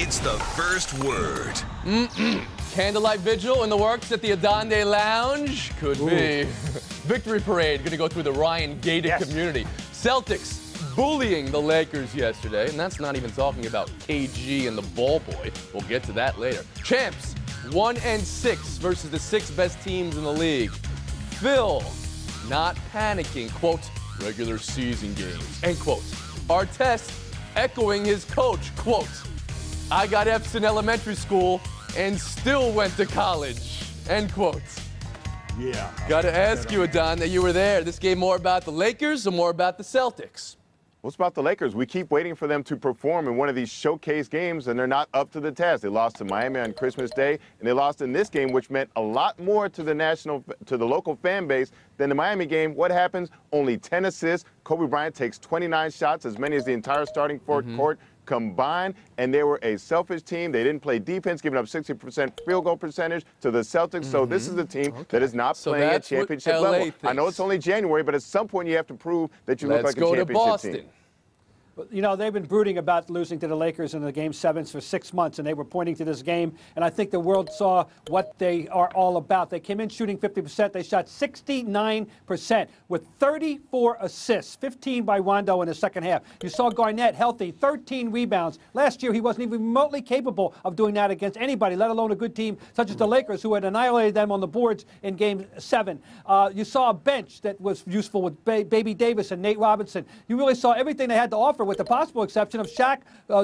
It's the first word. Candlelight vigil in the works at the Adonde Lounge? Could be. Victory parade going to go through the Ryan-gated community. Celtics bullying the Lakers yesterday, and that's not even talking about KG and the ball boy. We'll get to that later. Champs, 1-6 versus the 6 best teams in the league. Phil, not panicking, quote, regular season games, end quote. Artest echoing his coach, quote, I got F's in elementary school and still went to college, end quote. Yeah. Got to ask you, Adon, that you were there. This game more about the Lakers or more about the Celtics? Well, it's about the Lakers. We keep waiting for them to perform in one of these showcase games, and they're not up to the task. They lost to Miami on Christmas Day, and they lost in this game, which meant a lot more to the local fan base than the Miami game. What happens? Only 10 assists. Kobe Bryant takes 29 shots, as many as the entire starting court combined, and they were a selfish team. They didn't play defense, giving up 60% field goal percentage to the Celtics. So this is a team that is not playing at championship level. I know it's only January, but at some point you have to prove that you look like a championship team. Let's go to Boston. You know, they've been brooding about losing to the Lakers in the Game 7s for 6 months, and they were pointing to this game, and I think the world saw what they are all about. They came in shooting 50%. They shot 69% with 34 assists, 15 by Rondo in the second half. You saw Garnett healthy, 13 rebounds. Last year, he wasn't even remotely capable of doing that against anybody, let alone a good team such as the Lakers, who had annihilated them on the boards in Game 7. You saw a bench that was useful with Baby Davis and Nate Robinson. You really saw everything they had to offer, with the possible exception of Shaq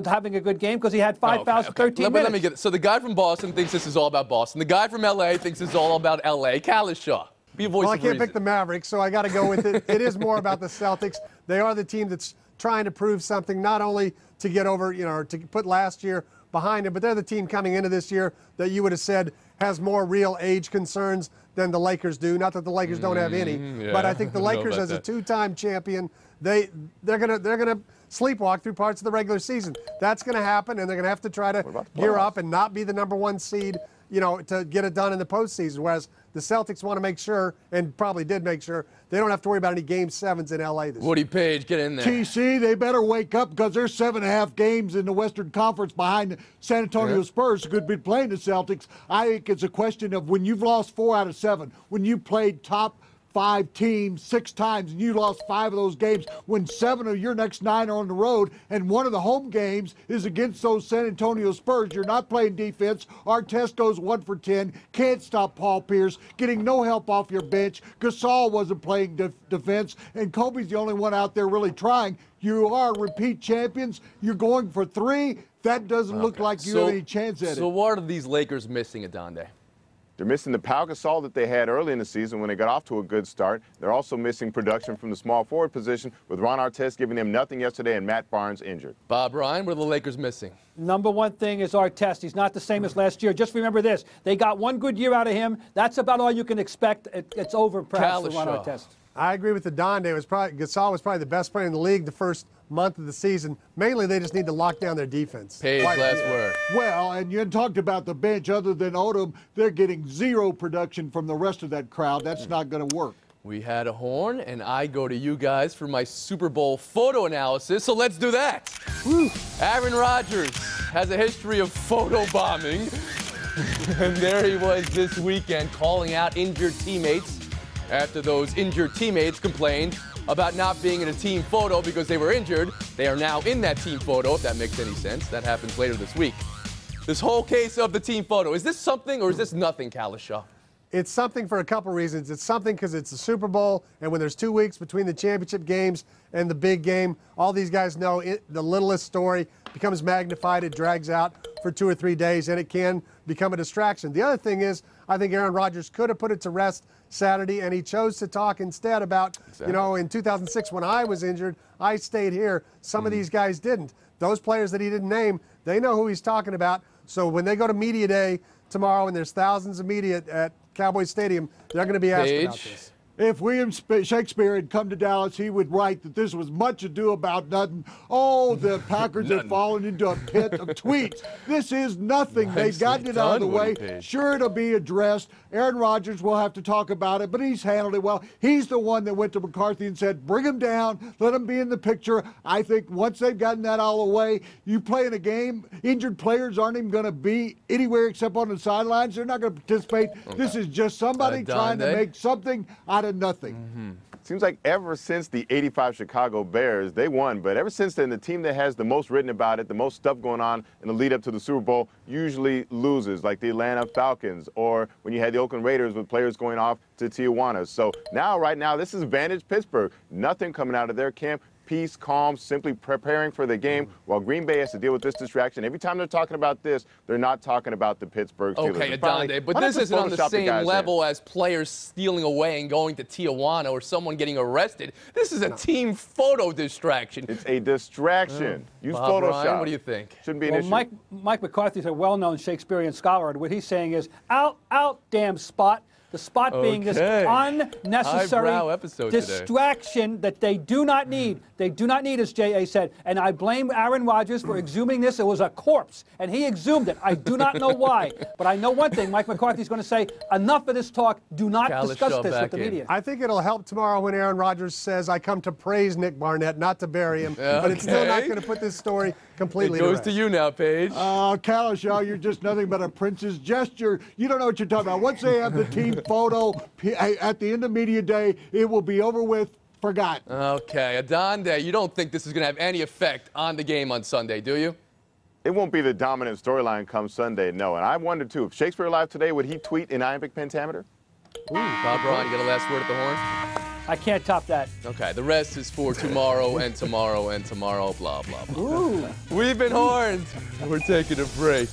having a good game because he had 5 fouls for 13 minutes. Let me get it. So the guy from Boston thinks this is all about Boston. The guy from L.A. thinks it's all about L.A. Kalishaw, be a voice Well, I of can't reason. pick the Mavericks, so I got to go with it. It is more about the Celtics. They are the team that's trying to prove something, not only to get over, or to put last year behind them, but they're the team coming into this year that you would have said has more real age concerns than the Lakers do. Not that the Lakers don't have any, but I think the Lakers, as a two-time champion, they're gonna sleepwalk through parts of the regular season. That's going to happen, and they're going to have to try to gear up and not be the #1 seed, to get it done in the postseason. Whereas the Celtics want to make sure, and probably did make sure, they don't have to worry about any Game 7s in L.A. this Woody year. Page, get in there. TC, they better wake up because there's 7.5 games in the Western Conference behind the San Antonio Spurs who could be playing the Celtics. I think it's a question of when you've lost 4 out of 7, when you played top 5 teams 6 times and you lost 5 of those games, when 7 of your next 9 are on the road and one of the home games is against those San Antonio Spurs, you're not playing defense. Artest goes 1 for 10, can't stop Paul Pierce, getting no help off your bench. Gasol wasn't playing defense, and Kobe's the only one out there really trying. You are repeat champions. You're going for 3. That doesn't look like you have any chance at it. So what are these Lakers missing, Adonde? They're missing the Pau Gasol that they had early in the season when they got off to a good start. They're also missing production from the small forward position, with Ron Artest giving them nothing yesterday and Matt Barnes injured. Bob Ryan, what are the Lakers missing? #1 thing is Artest. He's not the same as last year. Just remember this. They got 1 good year out of him. That's about all you can expect. It's over, perhaps, for Ron Artest. I agree with the Donde. Gasol was probably the best player in the league the first month of the season. Mainly, they just need to lock down their defense. Page, last word. Well, and you talked about the bench. Other than Odom, they're getting 0 production from the rest of that crowd. That's not going to work. We had a horn, and I go to you guys for my Super Bowl photo analysis, so let's do that. Aaron Rodgers has a history of photo bombing, and there he was this weekend calling out injured teammates after those injured teammates complained about not being in a team photo because they were injured. They are now in that team photo, if that makes any sense. That happens later this week. This whole case of the team photo, is this something or is this nothing, Kalishaw? It's something for a couple reasons. It's something because it's the Super Bowl, and when there's 2 weeks between the championship games and the big game, all these guys know the littlest story becomes magnified. It drags out for 2 or 3 days, and it can become a distraction. The other thing is, I think Aaron Rodgers could have put it to rest Saturday, and he chose to talk instead about, in 2006 when I was injured, I stayed here. Some of these guys didn't. Those players that he didn't name, they know who he's talking about. So when they go to media day tomorrow and there's thousands of media at Cowboys Stadium, they're going to be asked about this. If William Shakespeare had come to Dallas, he would write that this was much ado about nothing. Oh, the Packers have fallen into a pit of tweets. This is nothing. They've gotten it out of the way. Sure, it'll be addressed. Aaron Rodgers will have to talk about it, but he's handled it well. He's the one that went to McCarthy and said, bring him down, let him be in the picture. I think once they've gotten that all away, you play in a game, injured players aren't even going to be anywhere except on the sidelines. They're not going to participate. Okay. This is just somebody trying to make something out of nothing. Mm-hmm. Seems like ever since the '85 Chicago Bears, they won, but ever since then, the team that has the most written about it, the most stuff going on in the lead up to the Super Bowl, usually loses, like the Atlanta Falcons, or when you had the Oakland Raiders with players going off to Tijuana. So now, right now, this is Vantage Pittsburgh. Nothing coming out of their camp. Peace, calm, simply preparing for the game, while Green Bay has to deal with this distraction. Every time they're talking about this, they're not talking about the Pittsburgh Steelers. Okay, Adonde, but this isn't on the same level as players stealing away and going to Tijuana or someone getting arrested. This is a team photo distraction. It's a distraction. Use Bob Photoshop. Ryan, what do you think? Shouldn't be an issue. Mike McCarthy's a well-known Shakespearean scholar, and what he's saying is, out, damn Spot. The Spot being this unnecessary distraction that they do not need. They do not need, as J.A. said. And I blame Aaron Rodgers for exhuming this. It was a corpse, and he exhumed it. I do not know why. But I know one thing. Mike McCarthy's going to say, enough of this talk. Do not discuss this with the media. I think it'll help tomorrow when Aaron Rodgers says, I come to praise Nick Barnett, not to bury him. But it's still not going to put this story completely It goes to you now, Paige. Kalishaw, you're just nothing but a prince's gesture. You don't know what you're talking about. Once they have the team photo at the end of media day, it will be over with, forgotten. Okay, Adonde, you don't think this is going to have any effect on the game on Sunday, do you? It won't be the dominant storyline come Sunday, no. And I wonder, too, if Shakespeare alive today, would he tweet an iambic pentameter? Ooh, Bob Ryan, you got a last word at the horn? I can't top that. Okay, the rest is for tomorrow and tomorrow and tomorrow, blah, blah, blah. Ooh. We've been horned. We're taking a break.